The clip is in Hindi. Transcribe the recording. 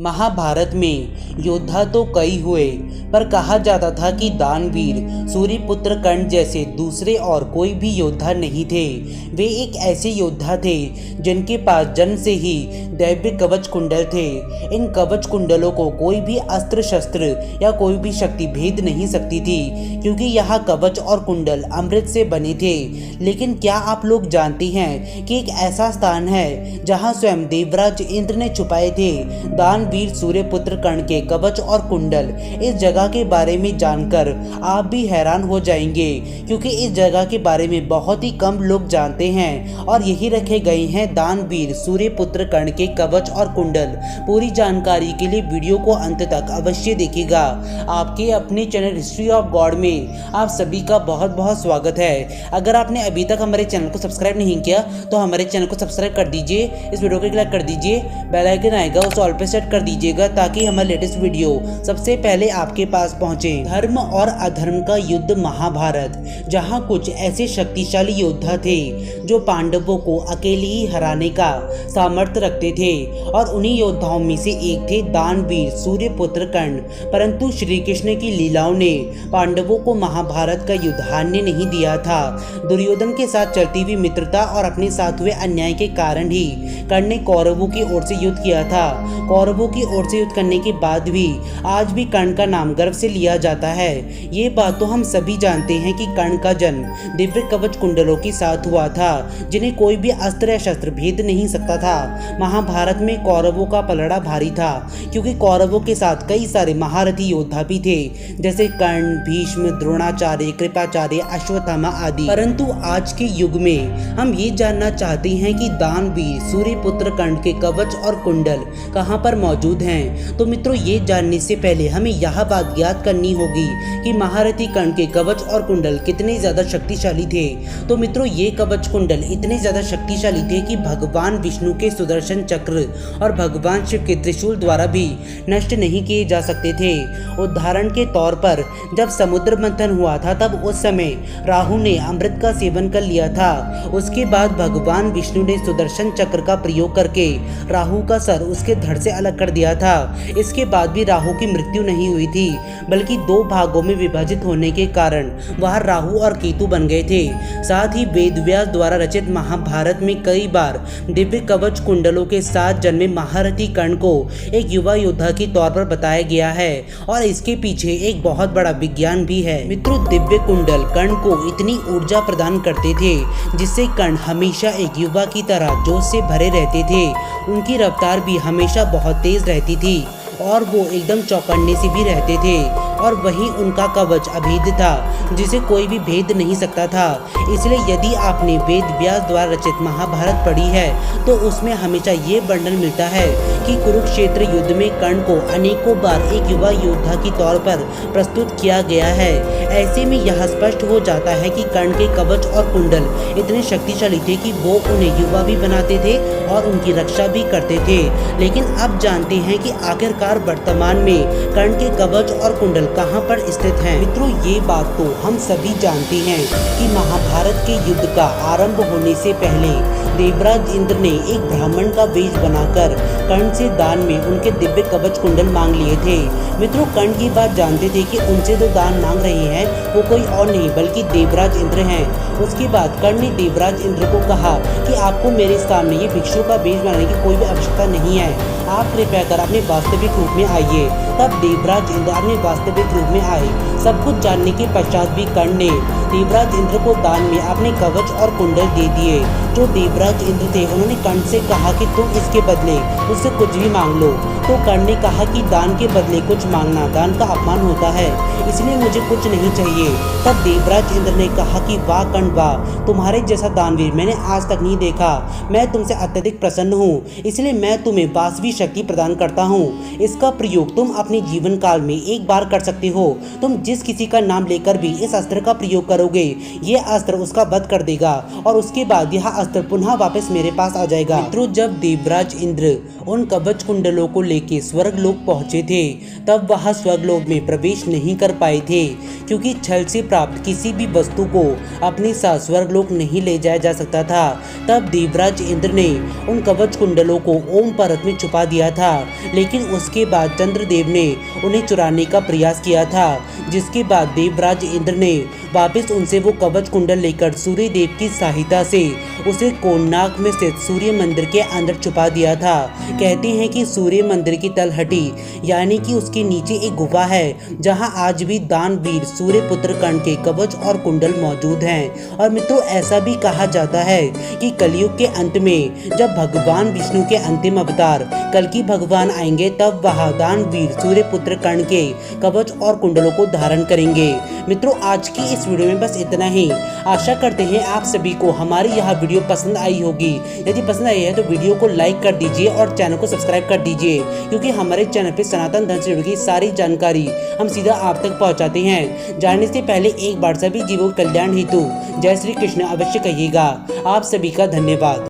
महाभारत में योद्धा तो कई हुए, पर कहा जाता था कि दानवीर सूर्यपुत्र कर्ण जैसे दूसरे और कोई भी योद्धा नहीं थे। वे एक ऐसे योद्धा थे जिनके पास जन्म से ही दैव्य कवच कुंडल थे। इन कवच कुंडलों को कोई भी अस्त्र शस्त्र या कोई भी शक्ति भेद नहीं सकती थी, क्योंकि यह कवच और कुंडल अमृत से बने थे। लेकिन क्या आप लोग जानते हैं कि एक ऐसा स्थान है जहां स्वयं देवराज इंद्र ने छुपाए थे दानवीर सूर्यपुत्र कर्ण के कवच और कुंडल। इस जगह के बारे में जानकर आप भी हैरान हो जाएंगे, क्योंकि इस जगह के बारे में बहुत ही कम लोग जानते हैं और यही रखे गए हैं दानवीर सूर्यपुत्र कर्ण के कवच और कुंडल। पूरी जानकारी के लिए वीडियो को अंत तक अवश्य देखिएगा। आपके अपने चैनल हिस्ट्री ऑफ गॉड में आप सभी का बहुत बहुत स्वागत है। अगर आपने अभी तक हमारे चैनल को सब्सक्राइब नहीं किया तो हमारे चैनल को सब्सक्राइब कर दीजिए, इस वीडियो को लाइक कर दीजिए, बेल आइकन आएगा उसे ऑल पे सेट कर दीजिएगा ताकि हमारे लेटेस्ट वीडियो सबसे पहले आपके पास पहुंचे। धर्म और अधर्म का युद्ध महाभारत, जहां कुछ ऐसे शक्तिशाली योद्धा थे जो पांडवों को अकेले ही हराने का सामर्थ्य रखते थे, और उन्हीं योद्धाओं में से एक थे दानवीर सूर्यपुत्र कर्ण। परंतु श्री कृष्ण की लीलाओं ने पांडवों को महाभारत का युद्ध हारने नहीं दिया था। दुर्योधन के साथ चलती हुई मित्रता और अपने साथ हुए अन्याय के कारण ही कर्ण ने कौरवों की ओर से युद्ध किया था। कौरवों की ओर से युद्ध करने के बाद भी आज भी कर्ण का नाम गर्व से लिया जाता है। ये बात तो हम सभी जानते हैं कि कर्ण का जन्म दिव्य कवच कुंडलों के साथ हुआ था, जिन्हें कोई भी अस्त्र या शस्त्र भेद नहीं सकता था। महाभारत में कौरवों का पलड़ा भारी था, क्योंकि कौरवों के साथ कई सारे महारथी योद्धा भी थे, जैसे कर्ण, भीष्म, द्रोणाचार्य, कृपाचार्य, अश्वत्थामा आदि। परंतु आज के युग में हम ये जानना चाहते हैं कि दानवीर सूर्यपुत्र कर्ण के कवच और कुंडल कहाँ पर मौजूद हैं। तो मित्रों, ये जानने से पहले हमें यह बात याद करनी होगी कि महारथी कर्ण के कवच और कुंडल कितने ज्यादा शक्तिशाली थे। तो मित्रों, ये कवच कुंडल इतने ज्यादा शक्तिशाली थे कि भगवान विष्णु के सुदर्शन चक्र और भगवान शिव के त्रिशूल द्वारा भी नष्ट नहीं किए जा सकते थे। उदाहरण के तौर पर जब समुद्र मंथन हुआ था तब उस समय राहु ने अमृत का सेवन कर लिया था। उसके बाद भगवान विष्णु ने सुदर्शन चक्र का प्रयोग करके राहु का सर उसके धड़ से अलग कर दिया था। इसके बाद भी राहु की मृत्यु नहीं हुई थी, बल्कि दो भागों में विभाजित होने के कारण वह राहु और केतु बन गए थे। साथ ही वेदव्यास द्वारा रचित महाभारत में कई बार दिव्य कवच कुंडलों के साथ जन्मे महारथी कर्ण को एक युवा योद्धा के तौर पर बताया गया है, और इसके पीछे एक बहुत बड़ा विज्ञान भी है। मित्रों, दिव्य कुंडल कर्ण को इतनी ऊर्जा प्रदान करते थे जिससे कर्ण हमेशा एक युवा की तरह जोश से भरे रहते थे। उनकी रफ्तार भी हमेशा बहुत तेज रहती थी और वो एकदम चौकन्ने से भी रहते थे, और वही उनका कवच अभेद्य था जिसे कोई भी भेद नहीं सकता था। इसलिए यदि आपने वेद व्यास द्वारा रचित महाभारत पढ़ी है तो उसमें हमेशा ये वर्णन मिलता है कि कुरुक्षेत्र युद्ध में कर्ण को अनेकों बार एक युवा योद्धा के तौर पर प्रस्तुत किया गया है। ऐसे में यह स्पष्ट हो जाता है कि कर्ण के कवच और कुंडल इतने शक्तिशाली थे कि वो उन्हें युवा भी बनाते थे और उनकी रक्षा भी करते थे। लेकिन अब जानते हैं कि आखिरकार वर्तमान में कर्ण के कवच और कुंडल कहां पर स्थित हैं। मित्रों, ये बात तो हम सभी जानते हैं कि महाभारत के युद्ध का आरंभ होने से पहले देवराज इंद्र ने एक ब्राह्मण का वेश बनाकर कर्ण से दान में उनके दिव्य कवच कुंडल मांग लिए थे। मित्रों, कर्ण की बात जानते थे कि उनसे जो दान मांग रहे हैं वो कोई और नहीं बल्कि देवराज इंद्र हैं। उसके बाद कर्ण ने देवराज इंद्र को कहा कि आपको मेरे सामने ये भिक्षु का वेश बनाने की कोई भी आवश्यकता नहीं है, आप कृपया कर अपने वास्तविक रूप में आइए। तब देवराज इंद्र अपने वास्तविक रूप में आए। सब कुछ जानने के पश्चात भी कर्ण ने देवराज इंद्र को दान में अपने कवच और कुंडल दे दिए। जो देवराज इंद्र थे उन्होंने कर्ण से कहा कि तुम इसके बदले उससे कुछ भी मांग लो। तो कर्ण ने कहा कि दान के बदले कुछ मांगना दान का अपमान होता है, इसलिए मुझे कुछ नहीं चाहिए। तब देवराज इंद्र ने कहा कि वाह कर्ण वाह, तुम्हारे जैसा दानवीर मैंने आज तक नहीं देखा। मैं तुमसे अत्यधिक प्रसन्न हूँ, इसलिए मैं तुम्हें वास्तविक शक्ति प्रदान करता हूँ। इसका प्रयोग तुम अपने जीवन काल में एक बार कर सकते हो। तुम जिस किसी का नाम लेकर भी इस अस्त्र का प्रयोग करोगे, ये अस्त्र उसका वध कर देगा और उसके बाद यह अस्त्र अस्त्र पुनः वापस मेरे पास आ जाएगा। मित्रों, जब देवराज इंद्र उन कवच कुंडलों को लेके स्वर्गलोक पहुंचे थे तब वह स्वर्गलोक में प्रवेश नहीं कर पाए थे, क्योंकि छल से प्राप्त किसी भी वस्तु को अपने साथ स्वर्गलोक नहीं ले जाया जा सकता था। तब देवराज इंद्र ने उन कवच कुंडलों को ओम पर्वत में छुपा दिया था, लेकिन उसके बाद चंद्रदेव ने उन्हें चुराने का प्रयास किया था, जिसके बाद देवराज इंद्र ने वापस उनसे वो कवच कुंडल लेकर सूर्य देव की सहायता से उसे कोणार्क में स्थित सूर्य मंदिर के अंदर छुपा दिया था। कहते हैं कि सूर्य मंदिर की तलहटी यानी कि उसके नीचे एक गुफा है जहां आज भी दानवीर सूर्य पुत्र कर्ण के कवच और कुंडल मौजूद हैं। और मित्रों, ऐसा भी कहा जाता है कि कलयुग के अंत में जब भगवान विष्णु के अंतिम अवतार कल्कि भगवान आएंगे तब वह दानवीर सूर्य पुत्र कर्ण के कवच और कुंडलों को धारण करेंगे। मित्रों, आज की इस वीडियो में बस इतना ही। आशा करते हैं आप सभी को हमारी यह वीडियो पसंद आई होगी। यदि पसंद आई है तो वीडियो को लाइक कर दीजिए और चैनल को सब्सक्राइब कर दीजिए, क्योंकि हमारे चैनल पे सनातन धर्म से जुड़ी सारी जानकारी हम सीधा आप तक पहुंचाते हैं। जानने से पहले एक बार सभी जीवों के कल्याण हेतु जय श्री कृष्ण अवश्य कहिएगा। आप सभी का धन्यवाद।